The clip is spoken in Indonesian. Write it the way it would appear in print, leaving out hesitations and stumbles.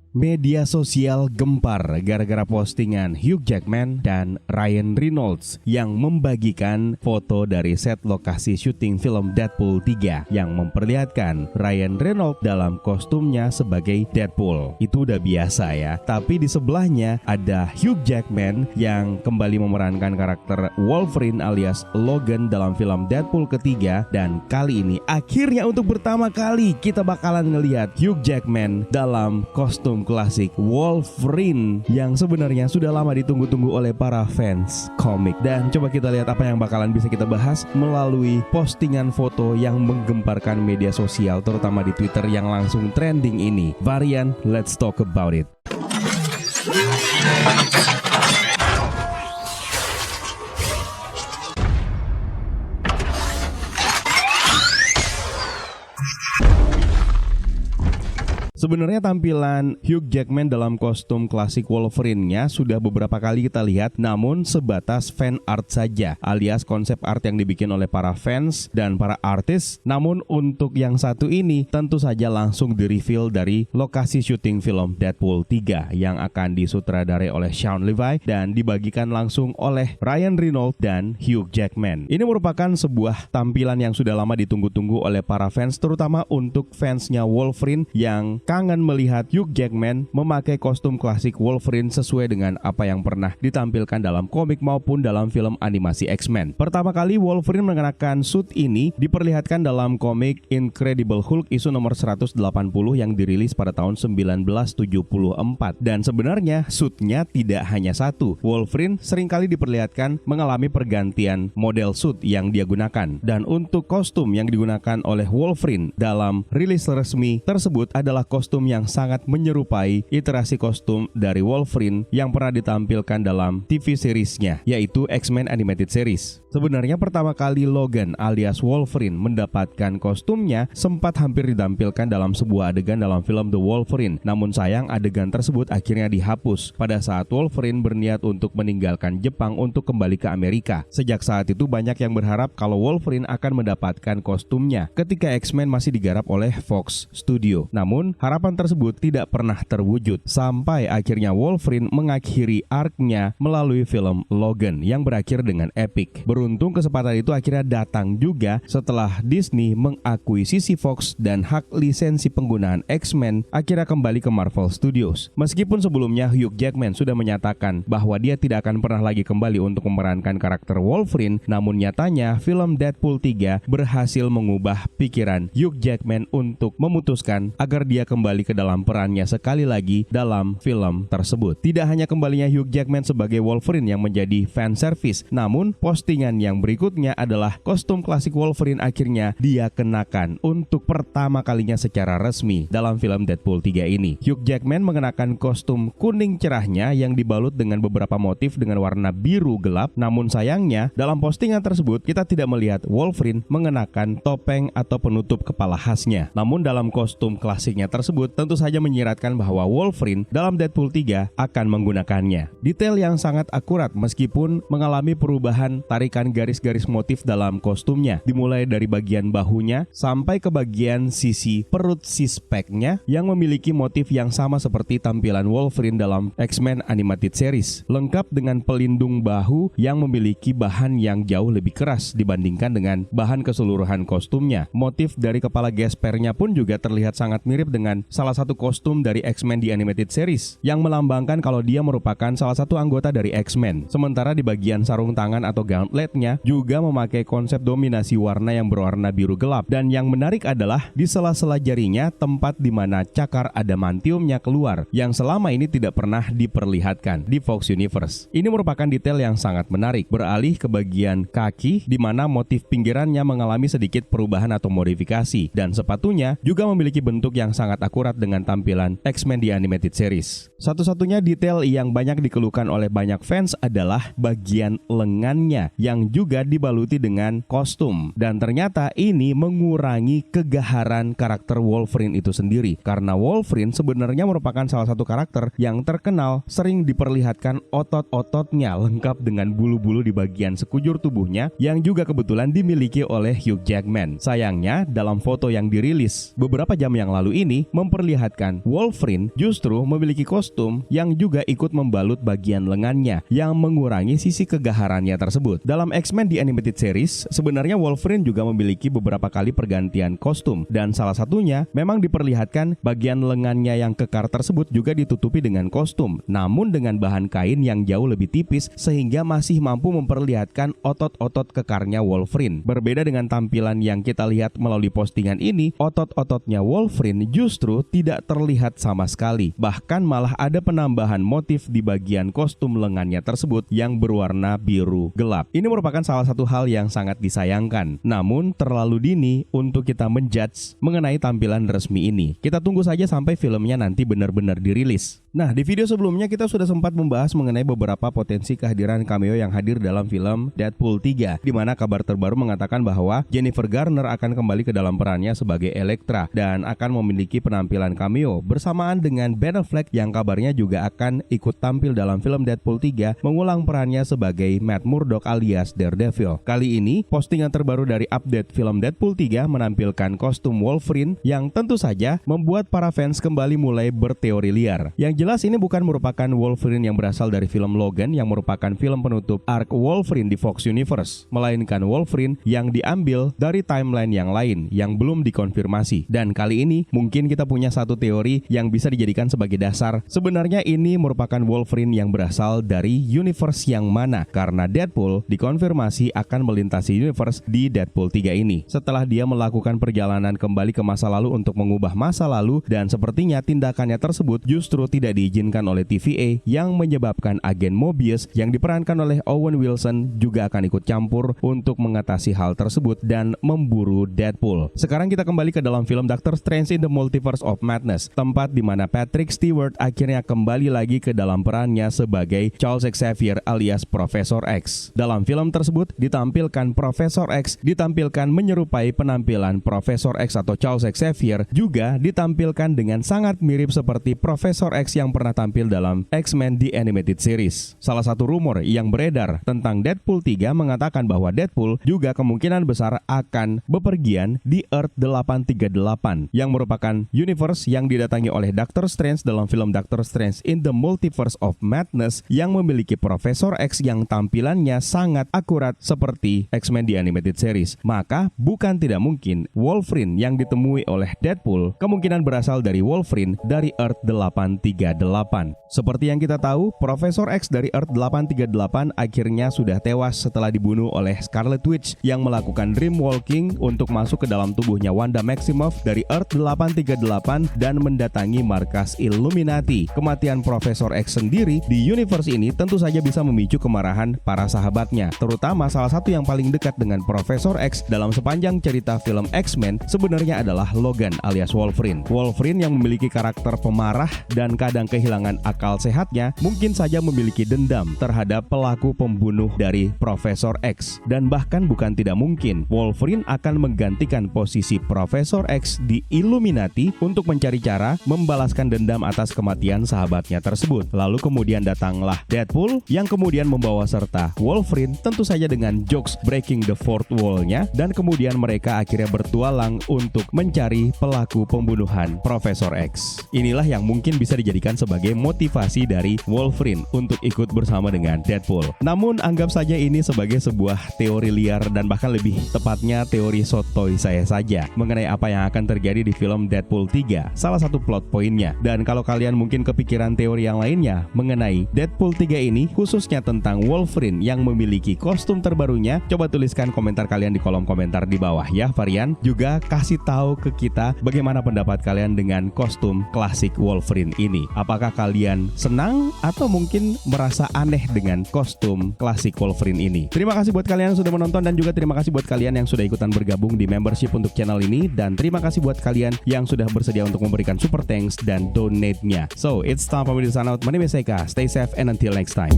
Media sosial gempar gara-gara postingan Hugh Jackman dan Ryan Reynolds yang membagikan foto dari set lokasi syuting film Deadpool 3 yang memperlihatkan Ryan Reynolds dalam kostumnya sebagai Deadpool. Itu udah biasa ya. Tapi di sebelahnya ada Hugh Jackman yang kembali memerankan karakter Wolverine alias Logan dalam film Deadpool ketiga, dan kali ini akhirnya untuk pertama kali kita bakalan ngelihat Hugh Jackman dalam kostum klasik Wolverine yang sebenarnya sudah lama ditunggu-tunggu oleh para fans komik. Dan coba kita lihat apa yang bakalan bisa kita bahas melalui postingan foto yang menggemparkan media sosial, terutama di Twitter yang langsung trending ini. Varian, let's talk about it. Sebenarnya tampilan Hugh Jackman dalam kostum klasik Wolverine-nya sudah beberapa kali kita lihat, namun sebatas fan art saja, alias konsep art yang dibikin oleh para fans dan para artis. Namun untuk yang satu ini tentu saja langsung di-reveal dari lokasi syuting film Deadpool 3 yang akan disutradarai oleh Shawn Levy dan dibagikan langsung oleh Ryan Reynolds dan Hugh Jackman. Ini merupakan sebuah tampilan yang sudah lama ditunggu-tunggu oleh para fans, terutama untuk fansnya Wolverine yang kangen melihat Hugh Jackman memakai kostum klasik Wolverine sesuai dengan apa yang pernah ditampilkan dalam komik maupun dalam film animasi X-Men. Pertama kali Wolverine mengenakan suit ini diperlihatkan dalam komik Incredible Hulk isu nomor 180 yang dirilis pada tahun 1974. Dan sebenarnya suitnya tidak hanya satu. Wolverine seringkali diperlihatkan mengalami pergantian model suit yang dia gunakan. Dan untuk kostum yang digunakan oleh Wolverine dalam rilis resmi tersebut adalah kostum yang sangat menyerupai iterasi kostum dari Wolverine yang pernah ditampilkan dalam TV seriesnya, yaitu X-Men Animated Series. Sebenarnya pertama kali Logan alias Wolverine mendapatkan kostumnya sempat hampir ditampilkan dalam sebuah adegan dalam film The Wolverine. Namun sayang adegan tersebut akhirnya dihapus pada saat Wolverine berniat untuk meninggalkan Jepang untuk kembali ke Amerika. Sejak saat itu banyak yang berharap kalau Wolverine akan mendapatkan kostumnya ketika X-Men masih digarap oleh Fox Studio. Namun harapan tersebut tidak pernah terwujud sampai akhirnya Wolverine mengakhiri arc-nya melalui film Logan yang berakhir dengan epic. Beruntung kesempatan itu akhirnya datang juga setelah Disney mengakuisisi Fox dan hak lisensi penggunaan X-Men akhirnya kembali ke Marvel Studios. Meskipun sebelumnya Hugh Jackman sudah menyatakan bahwa dia tidak akan pernah lagi kembali untuk memerankan karakter Wolverine, namun nyatanya film Deadpool 3 berhasil mengubah pikiran Hugh Jackman untuk memutuskan agar dia kembali ke dalam perannya sekali lagi dalam film tersebut. Tidak hanya kembalinya Hugh Jackman sebagai Wolverine yang menjadi fan service, namun postingan yang berikutnya adalah kostum klasik Wolverine akhirnya dia kenakan untuk pertama kalinya secara resmi dalam film Deadpool 3 ini. Hugh Jackman mengenakan kostum kuning cerahnya yang dibalut dengan beberapa motif dengan warna biru gelap, namun sayangnya dalam postingan tersebut kita tidak melihat Wolverine mengenakan topeng atau penutup kepala khasnya. Namun dalam kostum klasiknya tersebut tentu saja menyiratkan bahwa Wolverine dalam Deadpool 3 akan menggunakannya. Detail yang sangat akurat meskipun mengalami perubahan tarikan garis-garis motif dalam kostumnya, dimulai dari bagian bahunya sampai ke bagian sisi perut six-pack-nya yang memiliki motif yang sama seperti tampilan Wolverine dalam X-Men Animated Series, lengkap dengan pelindung bahu yang memiliki bahan yang jauh lebih keras dibandingkan dengan bahan keseluruhan kostumnya. Motif dari kepala gespernya pun juga terlihat sangat mirip dengan salah satu kostum dari X-Men di Animated Series yang melambangkan kalau dia merupakan salah satu anggota dari X-Men. Sementara di bagian sarung tangan atau gauntletnya juga memakai konsep dominasi warna yang berwarna biru gelap, dan yang menarik adalah di sela-sela jarinya tempat di mana cakar adamantiumnya keluar yang selama ini tidak pernah diperlihatkan di Fox Universe. Ini merupakan detail yang sangat menarik. Beralih ke bagian kaki di mana motif pinggirannya mengalami sedikit perubahan atau modifikasi, dan sepatunya juga memiliki bentuk yang sangat akurat dengan tampilan X-Men di Animated Series. Satu-satunya detail yang banyak dikeluhkan oleh banyak fans adalah bagian lengannya yang yang juga dibaluti dengan kostum. Dan ternyata ini mengurangi kegaharan karakter Wolverine itu sendiri. Karena Wolverine sebenarnya merupakan salah satu karakter yang terkenal sering diperlihatkan otot-ototnya lengkap dengan bulu-bulu di bagian sekujur tubuhnya yang juga kebetulan dimiliki oleh Hugh Jackman. Sayangnya, dalam foto yang dirilis beberapa jam yang lalu ini memperlihatkan Wolverine justru memiliki kostum yang juga ikut membalut bagian lengannya yang mengurangi sisi kegaharannya tersebut. Dalam X-Men The Animated Series, sebenarnya Wolverine juga memiliki beberapa kali pergantian kostum dan salah satunya memang diperlihatkan bagian lengannya yang kekar tersebut juga ditutupi dengan kostum, namun dengan bahan kain yang jauh lebih tipis sehingga masih mampu memperlihatkan otot-otot kekarnya Wolverine. Berbeda dengan tampilan yang kita lihat melalui postingan ini, otot-ototnya Wolverine justru tidak terlihat sama sekali. Bahkan malah ada penambahan motif di bagian kostum lengannya tersebut yang berwarna biru gelap. Ini merupakan salah satu hal yang sangat disayangkan. Namun terlalu dini untuk kita menjudge mengenai tampilan resmi ini. Kita tunggu saja sampai filmnya nanti benar-benar dirilis. Nah, di video sebelumnya kita sudah sempat membahas mengenai beberapa potensi kehadiran cameo yang hadir dalam film Deadpool 3, di mana kabar terbaru mengatakan bahwa Jennifer Garner akan kembali ke dalam perannya sebagai Elektra dan akan memiliki penampilan cameo bersamaan dengan Ben Affleck yang kabarnya juga akan ikut tampil dalam film Deadpool 3 mengulang perannya sebagai Matt Murdock alias Daredevil. Kali ini, postingan terbaru dari update film Deadpool 3 menampilkan kostum Wolverine yang tentu saja membuat para fans kembali mulai berteori liar. Yang jelas ini bukan merupakan Wolverine yang berasal dari film Logan yang merupakan film penutup arc Wolverine di Fox Universe, melainkan Wolverine yang diambil dari timeline yang lain yang belum dikonfirmasi. Dan kali ini mungkin kita punya satu teori yang bisa dijadikan sebagai dasar. Sebenarnya ini merupakan Wolverine yang berasal dari universe yang mana, karena Deadpool dikonfirmasi akan melintasi universe di Deadpool 3 ini. Setelah dia melakukan perjalanan kembali ke masa lalu untuk mengubah masa lalu, dan sepertinya tindakannya tersebut justru tidak diizinkan oleh TVA yang menyebabkan agen Mobius yang diperankan oleh Owen Wilson juga akan ikut campur untuk mengatasi hal tersebut dan memburu Deadpool. Sekarang kita kembali ke dalam film Doctor Strange in the Multiverse of Madness, tempat di mana Patrick Stewart akhirnya kembali lagi ke dalam perannya sebagai Charles Xavier alias Profesor X. Dalam film tersebut ditampilkan Profesor X ditampilkan menyerupai penampilan Profesor X atau Charles Xavier, juga ditampilkan dengan sangat mirip seperti Profesor X yang pernah tampil dalam X-Men The Animated Series. Salah satu rumor yang beredar tentang Deadpool 3 mengatakan bahwa Deadpool juga kemungkinan besar akan bepergian di Earth 838 yang merupakan universe yang didatangi oleh Doctor Strange dalam film Doctor Strange in the Multiverse of Madness yang memiliki Profesor X yang tampilannya sangat akurat seperti X-Men The Animated Series. Maka bukan tidak mungkin Wolverine yang ditemui oleh Deadpool kemungkinan berasal dari Wolverine dari Earth 838. Seperti yang kita tahu, Profesor X dari Earth 838 akhirnya sudah tewas setelah dibunuh oleh Scarlet Witch yang melakukan dream walking untuk masuk ke dalam tubuhnya Wanda Maximoff dari Earth 838 dan mendatangi markas Illuminati. Kematian Profesor X sendiri di universe ini tentu saja bisa memicu kemarahan para sahabatnya, terutama salah satu yang paling dekat dengan Profesor X dalam sepanjang cerita film X-Men sebenarnya adalah Logan alias Wolverine. Wolverine yang memiliki karakter pemarah dan kadang kehilangan akal sehatnya mungkin saja memiliki dendam terhadap pelaku pembunuh dari Profesor X. Dan bahkan bukan tidak mungkin Wolverine akan menggantikan posisi Profesor X di Illuminati untuk mencari cara membalaskan dendam atas kematian sahabatnya tersebut. Lalu kemudian datanglah Deadpool yang kemudian membawa serta Wolverine, tentu saja dengan jokes breaking the fourth wall-nya, dan kemudian mereka akhirnya bertualang untuk mencari pelaku pembunuhan Profesor X. Inilah yang mungkin bisa dijadikan sebagai motivasi dari Wolverine untuk ikut bersama dengan Deadpool. Namun anggap saja ini sebagai sebuah teori liar dan bahkan lebih tepatnya teori sotoy saya saja mengenai apa yang akan terjadi di film Deadpool 3, salah satu plot poinnya. Dan kalau kalian mungkin kepikiran teori yang lainnya mengenai Deadpool 3 ini, khususnya tentang Wolverine yang memiliki kostum terbarunya, coba tuliskan komentar kalian di kolom komentar di bawah ya varian. Juga kasih tahu ke kita bagaimana pendapat kalian dengan kostum klasik Wolverine ini. Apakah kalian senang atau mungkin merasa aneh dengan kostum klasik Wolverine ini? Terima kasih buat kalian yang sudah menonton dan juga terima kasih buat kalian yang sudah ikutan bergabung di membership untuk channel ini, dan terima kasih buat kalian yang sudah bersedia untuk memberikan super thanks dan donate-nya. So, it's time for me to sign out. My name is Eka. Stay safe and until next time.